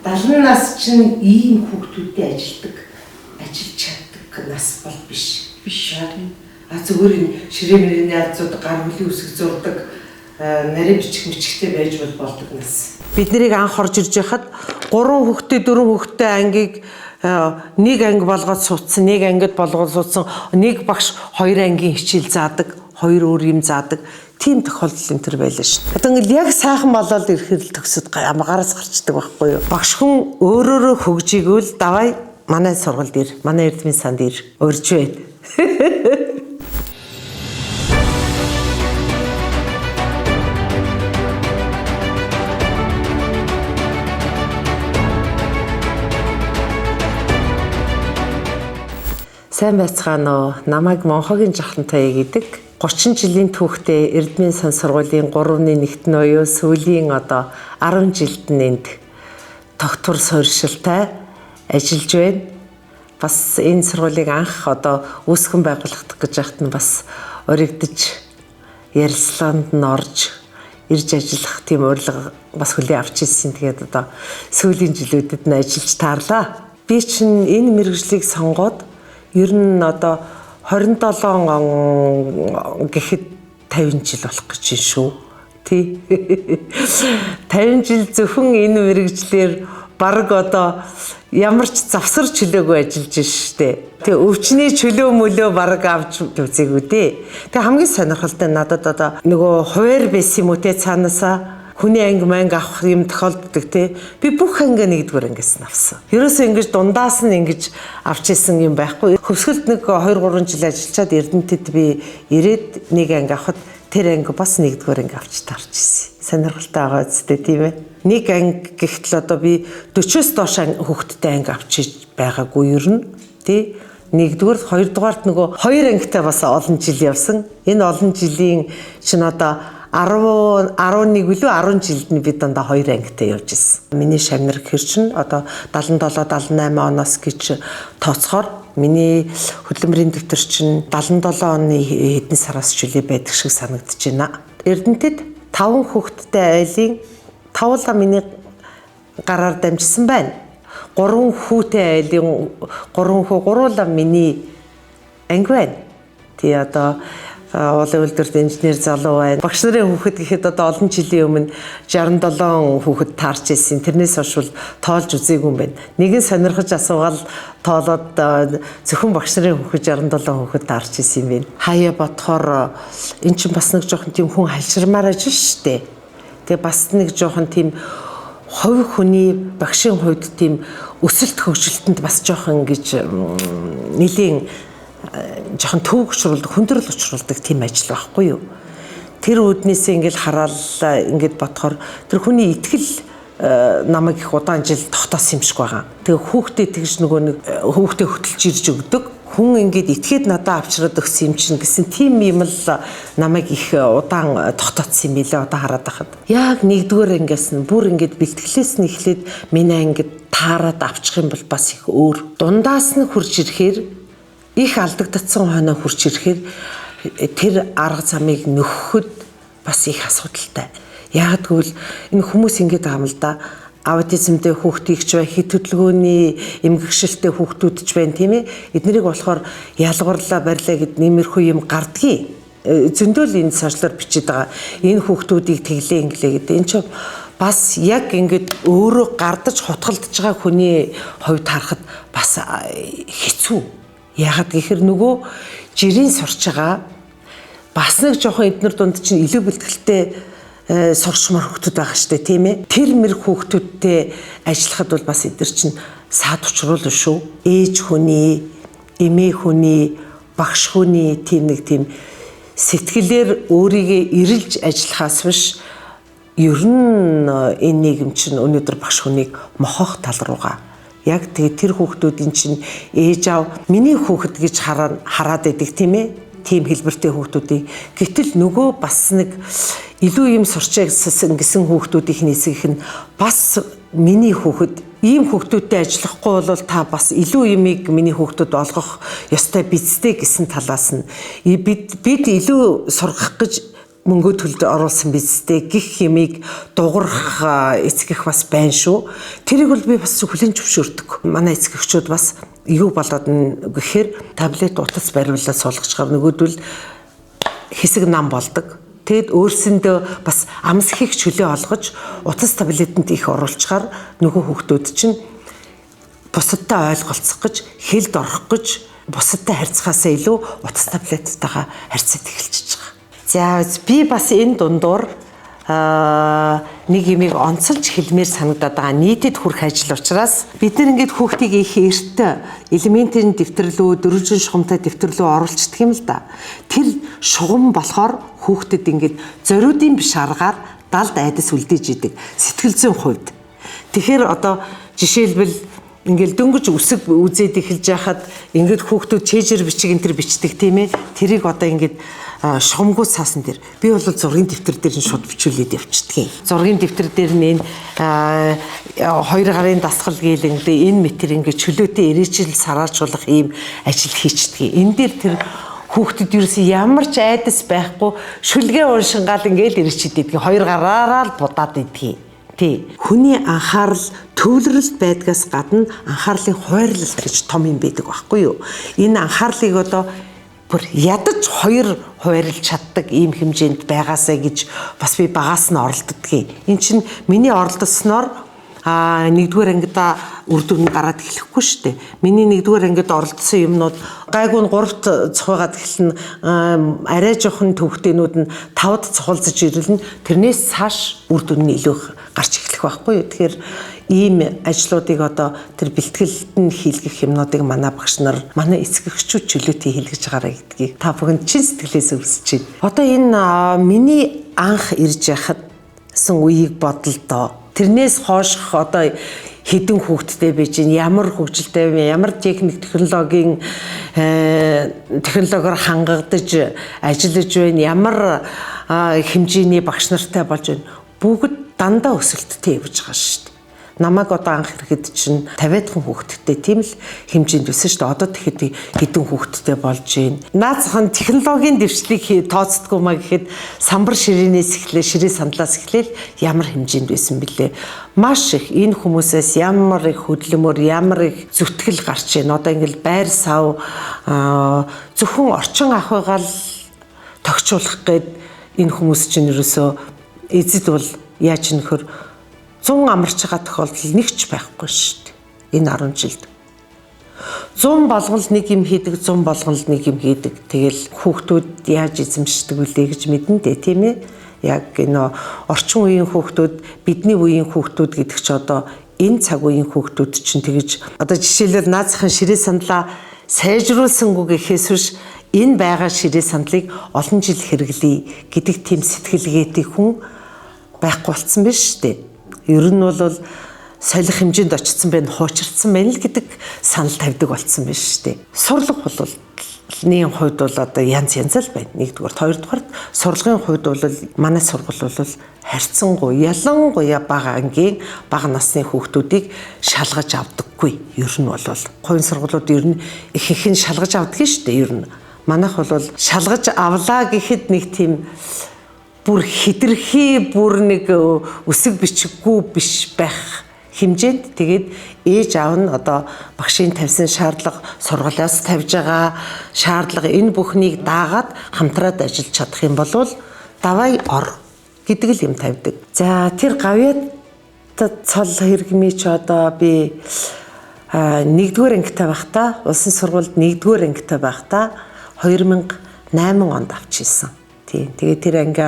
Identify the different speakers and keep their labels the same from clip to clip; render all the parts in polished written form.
Speaker 1: 70 нас чинь ийм хүүхдүүдтэй ажиллаж чаддаг нас бол биш. Зүгээр энэ ширээмэрийн язууд гар хөлийн үсэг зурдаг нарийн бичгтэй байж болдог нас. Бид нарыг анх орж ирж байхад 3 хүүхдээ 4 хүүхдээ ангийг нэг анги болгоод суудсан, нэг ангид болгоод суудсан, нэг багш 2 ангийн хичээл заадаг, 2 өөр юм заадаг. Тийм тохиолдол энэ төр байлаа шүү дээ. Одоо ингээл яг сайхан болоод ирэхээр л төгсөд гараас гарчдаг байхгүй юу? Багш хүн өөрөөрөө хөгжигүүл давай манай сургуульд ир, манай эрдмийн санд ир, урьж байна. Сайн байцгаана уу? Намайг Монхогийн жахантай гэдэг 30 жилийн түүхтэй Эрдмийн сан сургуулийн 3-ны нэгтэн буюу сүүлийн 10 жилд нэнд тогтвор суурьшилтай ажиллаж байна. Бас энэ сургуулийг анх үүсгэн байгуулагдах гэж байхад нь бас өргөдөж ярилцлаганд нь орж ирж ажиллах тийм урилга бас хүлээн авч ирсэн. Тэгээд сүүлийн жилүүдэд нь ажиллаж таарлаа. Би чинь энэ мэргэжлийг сонгоод ер нь 27 он гэхэд 50 жил болох гэж байна шүү. Тий. 50 жил зөвхөн энэ мэргэжлэр баг ямар ч завсар чөлөөгүй ажиллаж штэ. Тэгээ өвчний чөлөө мөлөө баг авч үзээгүй дээ. Тэгээ хамгийн сонирхолтой надад нөгөө хуваар байсан юм уу те цаанаасаа хүний анги манг авах юм тохиолддог те. Би бүх анги нэгдүгээр ангиас нь авсан. Ерөөсөө ингэж дундаас нь ингэж авч исэн юм байхгүй. Хөвсгөлд нэг 2-3 жил ажиллачаад Эрдэнэтэд би ирээд нэг анги авахад тэр анги бас нэгдүгээр анги авч таарч исэн. Сонирхолтой байгаа үстэй тийм ээ. Нэг анги гэхтэл би 40-оос доош хүүхэдтэй анги авчиж байгаагүй ер нь тий. Нэгдүгээр, хоёрдугаарт нөгөө 2 ангитай бас олон жил явсан. Энэ олон жилийн чинь 11 билүү 10 жилд нь би дандаа 2 ангитай явж ирсэн. Миний шавнар гэхэр чинь 77 78 оноос гэж тооцохоор миний хөдөлмөрийн дэвтэр чинь 77 оны хэдэн сараас жилээ байдаг шиг санагдаж байна. Эрдэнэтэд 5 хүүхэдтэй айлын 5 миний гараар дамжсан байна. 3 хүүтэй айлын 3 хүү 3 миний анги байна. Тий Улаан улиралд инженер залуу байна. Багш нарын хүүхэд гэхэд олон жилийн өмнө 67 хүүхэд таарч ирсэн. Тэрнээс хойш тоолж үзээгүй юм байна. Нэгэн сонирхож асуугаад тоолоод зөвхөн багш нарын хүүхэд 67 хүүхэд таарч ирсэн юм байна. Хаяа бодохоор эн чинь бас нэг жоохон тийм хүн халширмаар ажил шүү дээ. Тэгээ бас нэг жоохон тийм хувь хүний багшийн хувьд тийм өсөлт хөгжилтөнд бас жоохон ингэж нэлийн жоохон төв учруулдаг, хүндрэл учруулдаг тийм ажил байхгүй юу. Тэр үүднээсээ ингээл хараад ингээд бодохоор тэр хүний итгэл намайг их удаан жил тогтоосон юм шиг байгаа. Тэгээ хүүхдээ тэгж нөгөө нэг хүүхдээ хөтөлж ирж өгдөг. Хүн ингээд итгээд надад авчраад өгсөн юм чинь гэсэн тийм юм л намайг их удаан тогтооцсон юм билээ хараад байхад. Яг нэгдүгээр ангиас нь бүр ингээд бэлтгэлээс нь эхлээд миний ангид таарад авчих юм бол бас их өөр. Дундаас нь хурж ирэхээр их алдагдсан хойноо хурж ирэхээр тэр арга замыг нөхөхөд бас их асуудалтай. Яг тэгвэл энэ хүмүүс ингэж байгаа юм л да. Аутизмтэй хүүхдийгч бай, хит хөдөлгөөний эмгэгшилтэй хүүхдүүдч байна тийм ээ. Эднэрийг болохоор ялгуурлаа барьлаа гэд нэмэрхүү юм гардгийг зөндөл энэ сошиалор бичиж байгаа. Энэ хүүхдүүдийг тэглээ инглээ гэдэг. Энэ ч бас яг ингэж өөрөө гардаж хутгалдаж байгаа хүний хувьд харахад бас хэцүү. Яагаад гэхээр нөгөө жирийн сурч байгаа бас нэг жоохон эднэр дунд чинь илүү бэлтгэлтэй сурчмаар хүүхдүүд байгаа штэ тийм ээ. Тэр мэр хүүхдүүдтэй ажиллахад бол бас эднэр чинь саад учруулна шүү. Ээж хүний, эмээ хүний, багш хүний тийм сэтгэлээр өөрийгөө ирэлж ажиллахаас биш ер нь энэ нийгэм чинь өнөөдөр багш хүнийг мохох тал руугаа яг тэр хүүхдүүдийн чинь ээж аав миний хүүхэд гэж хараад байдаг тийм ээ. Тийм хэлбэртэй хүүхдүүдийг гэтэл нөгөө бас нэг илүү юм сурчаа гэсэн хүүхдүүдийн хэсгийнх нь бас миний хүүхэд ийм хүүхдүүдтэй ажиллахгүй бол та бас илүү юмыг миний хүүхдүүд олгох ёстой бидтэй гэсэн талаас нь бид илүү сургах гэж мөнгө төлж оруулсан бизтэй гих хэмийг дуурах эцгэх бас байна шүү. Тэрийг бол би бас хүлэн зөвшөөрдөг. Манай эцгэгчүүд бас юу болоод нь гэхээр таблет утас бариулаад суулгачаар нөгөөдөл хэсэг нам болдог. Тэгэд өөрсөндөө бас амсхийг чөлөө олгож утас таблетанд их оруулчаар нөгөө хүүхдүүд чинь бусадтай ойлголцох гэж хэлд орох гэж бусадтай харьцахаасаа илүү утас таблеттайгаа харьцаад эхэлчихэж байгаа. За би бас энэ дундуур нэг юмыг онцолж хэлмээр санагдаад байгаа. Нийтэд хүрэх ажил учраас бид нар ингээд хүүхдийг их эрт элементийн дэвтэрлүү, дөрвөлжин шугамтай дэвтэрлүү оруулцдаг юм л да. Тэр шугам болохоор хүүхдэд ингээд зориудын биш аргаар далд айдас үлдээж идэг. Сэтгэл зүйн хувьд. Тэгэхээр одоо жишээлбэл ингээл дөнгөж үсэг үзээд эхэлж яхад ингээд хүүхдүүд чэйжэр бичиг энэ төр бичдэг тийм ээ. Тэрийг одоо ингээд шугамгүй цаасан дээр би бол зургийн дэвтэр дээр нь шууд бичүүлээд явчихдаг. Зургийн дэвтэр дээр нь хоёр гарын дасгал гээленгдээ энэ метр ингээд чөлөөтэй ирээчл сараачуулах ийм ажил хийчихдэг. Энэ дээр тэр хүүхдэд ерөөсөө ямар ч айдас байхгүй шүлгээ уншингаал ингээд ирээчихэд хоёр гараараа л будаад идэх. Тий. Хүний анхаарал төвлөрөлт байдгаас гадна анхаарлын хуваарлалт гэж том юм байдаг байхгүй юу? Энэ анхаарлыг одоо бүр ядаж хоёр хуваарлж чаддаг ийм хэмжээнд байгаасаа гэж бас би багаас нь оролддгийг. Эн чинь миний оролдсноор нэгдүгээр ангида үр дүн гараад эхлэхгүй шүү дээ. Миний нэгдүгээр ангид оролдсон юмнууд гайгүй нь 3-т цохойгаад эхэлнэ. Арай жоохон төвхтэнүүд нь 5-д цохолзож ирэлнэ. Тэрнээс цааш үр дүн нь илүү гарч эхлэх байхгүй юу. Тэгэхээр ийм ажлуудыг одоо тэр бэлтгэлд нь хийлгэх юмнуудыг манай багш нар, манай эцэгчүүд чөлөөтэй хийлгэж байгаарай гэдгийг та бүхэнд чин сэтгэлээс хүсэж байна. Одоо энэ миний анх ирж яхадсан үеийг бодлоо. Тэрнээс хойших одоо хэдэн хүүхэдтэй байж гин, ямар хөгжилтэй вэ, ямар техник технологийн технологиор хангагдаж ажиллаж байна, ямар хэмжээний багш нартай болж байна. Бүгд дандаа өсөлттэй явж байгаа шүү дээ. Намайг одоо анх ирэхэд чинь 50-аад хүүхэдтэй тийм л хэмжээнд өссөн шүү дээ. Одоо тэгэхэд хэдэн хүүхэдтэй болж байна. Наацхан технологийн дэвшлиг тооцдгүй маа гэхэд самбар ширээнээс эхлээ, ширээ сандлаас эхлээл ямар хэмжээнд байсан бэлээ. Маш их энэ хүмүүсээс ямар их хөдөлмөр, ямар их зүтгэл гарч ийн. Одоо ингээл байр сав зөвхөн орчин ахыгаа л тогтчуулах гээд энэ хүмүүс чинь ерөөсөө эзэд бол яаж нөхөр 100 амарч байгаа тохиолдол нэг ч байхгүй шүү дээ. Энэ 10 жилд. 100 болгол нэг юм хийдэг, 100 болгол нэг юм хийдэг. Тэгэл хүүхдүүд яаж эзэмшдэг вүлээ гэж мэдэн дээ, тийм ээ. Яг энэ орчин үеийн хүүхдүүд, бидний үеийн хүүхдүүд гэдэг чи одоо энэ цаг үеийн хүүхдүүд чинь тэгэж одоо жишээлбэл наацхан ширээ сандлаа сайжруулсангүй гэхээс биш энэ байгаа ширээ сандлыг олон жил хэрэглэе гэдэг тийм сэтгэлгээтэй хүн байхгүй болсон биз шүү дээ. Ер нь бол солих хэмжээнд очсон байна, хуучирдсан байна л гэдэг санал тавьдаг болсон биш шүү дээ. Сурлага бол нийгмийн хувьд бол одоо янз янз л байна. Нэгдүгээр, хоёрдугаар сурлагын хувьд бол манай сургууль бол харьцангуй ялангуяа бага ангийн бага насны хүүхдүүдийг шалгаж авдаггүй. Ер нь бол хувийн сургуулиуд ер нь их нь шалгаж авдаг шүү дээ. Ер нь манайх бол шалгаж авлаа гэхэд нэг тийм бүр хитрхи бүр нэг үсэг бичиггүй биш байх хэмжээнд тэгээд ээж аав нь одоо багшийн тавьсан шаардлага сургуулиас тавьж байгаа шаардлага энэ бүхнийг даагаад хамтраад ажиллаж чадах юм бол давай ор гэдэг л юм тавьдаг. За тэр гавьяат цол хэрэгмий ч одоо би 1-р ангитай байхдаа улсын сургуульд 1-р ангитай байхдаа 2008 онд авчихсан. Тийм. Тэгээд тэр анги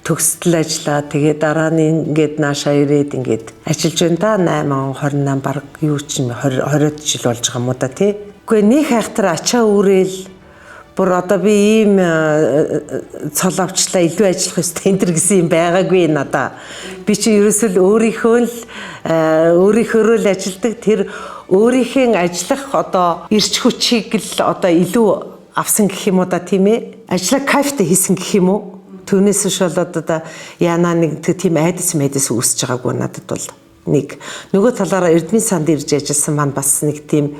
Speaker 1: төгсдөл ажиллаа. Тэгээд дараа нь ингээд наашаа ирээд ингээд ажиллаж байна да 8 28 баг юу ч юм 20 жил болж байгаа юм уу да тий. Үгүй нэг хайхтар ачаа үүрэл бүр одоо би ийм цол авчлаа илүү ажиллах ёстой энэ төр гэсэн юм байгаагүй надаа. Би чи ерөөсөө өөрийнхөө л ажилдаг тэр өөрийнхөө ажиллах одоо эрч хүчийг л одоо илүү авсан гэх юм уу да тийм ээ. Ажлаа кайфтай хийсэн гэх юм уу? Түүнээс ш болоод одоо яна нэг тийм айдас мэдээс үүсэж байгаагүй надад бол нэг нөгөө талаараа Эрдмийн санд ирж ажилласан маань бас нэг тийм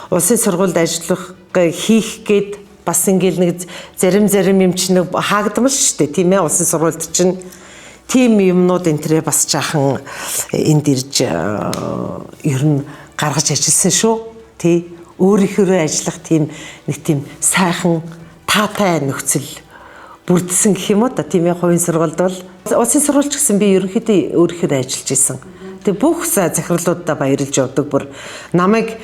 Speaker 1: улсын сургуульд ажиллах хийх гээд бас ингээл нэг зарим юм чинь хаагдмал шүү дээ тийм ээ улсын сургуульд чинь тийм юмнууд энтрээ бас жаахан энд ирж ер нь гаргаж ажилласан шүү тий өөрийнхөө ажиллах тийм нэг тийм сайхан таатай нөхцөл бүрдсэн гэх юм уу та тийм ээ хувийн сургуульд бол улсын сургуульч гэсэн би ерөнхийдөө өөрийнхөө ажиллаж исэн. Тэгээ бүх захирлуудаа баярлж явдаг бүр намайг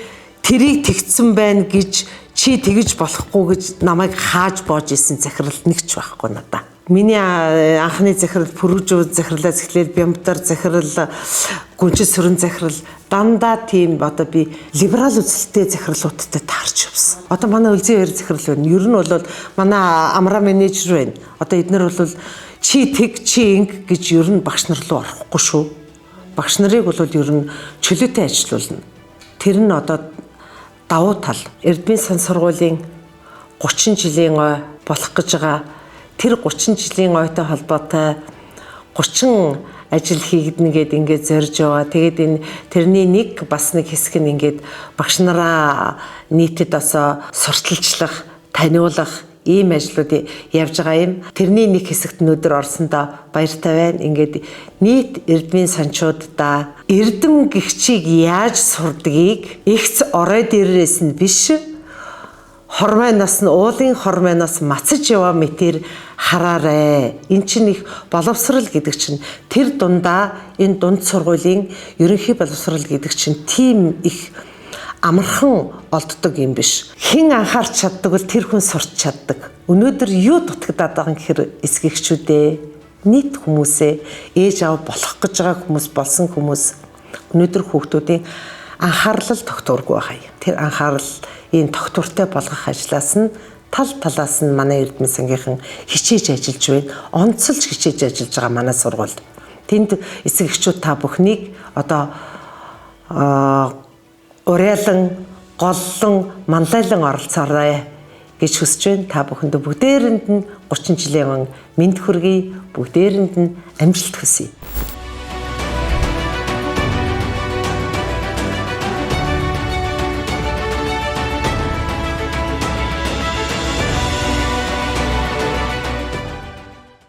Speaker 1: тэрийг тэгсэн байна гэж чи тэгж болохгүй гэж намайг хааж боож исэн захирал нэг ч байхгүй надаа. Миний анхны захирал Пүрүүжүү захирлаас эхлээд Бямбар захирал, Гүнжил сүрэн захирал дандаа тийм одоо би либерал үзэлтэй захирлуудтай таарч явсан. Одоо манай Үлзий хоёр захирал байна. Ер нь бол манай амраа менежер байна. Одоо эднэр бол чи тэг чи инг гэж ер нь багш нар руу орохгүй шүү. Багш нарыг бол ер нь чөлөөтэй ажилуулна. Тэр нь одоо давуу тал. Эрдмийн сан сургуулийн 30 жилийн ой болох гэж байгаа. Тэр 30 жилийн ойтой холбоотой 30 ажил хийгдэнэ гэд ингээд зорж яваа. Тэгээд энэ тэрний нэг бас нэг хэсэг нь ингээд багш нараа нийтэд осоо сурталчлах, таниулах ийм ажлууд явж байгаа юм. Тэрний нэг хэсэгт өнөөдөр орсондоо баяртай байна. Ингээд нийт эрдмийн санчуудаа эрдэм гихчийг яаж сурдгийг ихц орой дээрээс нь биш хормойноос нь уулын хормойноос мацаж яваа мэтэр хараарэ. Эн чинь их боловсрал гэдэг чинь тэр дундаа энэ дунд сургуулийн ерөнхий боловсрал гэдэг чинь тийм их амархан олддог юм биш. Хэн анхаарч чаддаг бол тэр хүн сурч чаддаг. Өнөөдөр юу дутагдаад байгаа юм гэхээр эсгэгчүүдээ нийт хүмүүсээ ээж аав болох гэж байгаа хүмүүс болсон хүмүүс өнөөдөр хүүхдүүдийн анхаарлал тогтворгүй байгаа юм. Тэр анхаарал энэ тогтвортой болгох ажлаас нь тал талаас нь манай эрдмийн сангийнхан хичээж ажиллаж байна. Онцолж хичээж ажиллаж байгаа манай сургуульд. Тэнд эсгэгчүүд та бүхнийг одоо уриалан, голлон, манлайлан оролцоорой гэж хүсэж байна. Та бүхэндээ бүгдээрэнд нь 30 жилийн мэнд хүргэе. Бүгдээрэнд нь амжилт хүсье.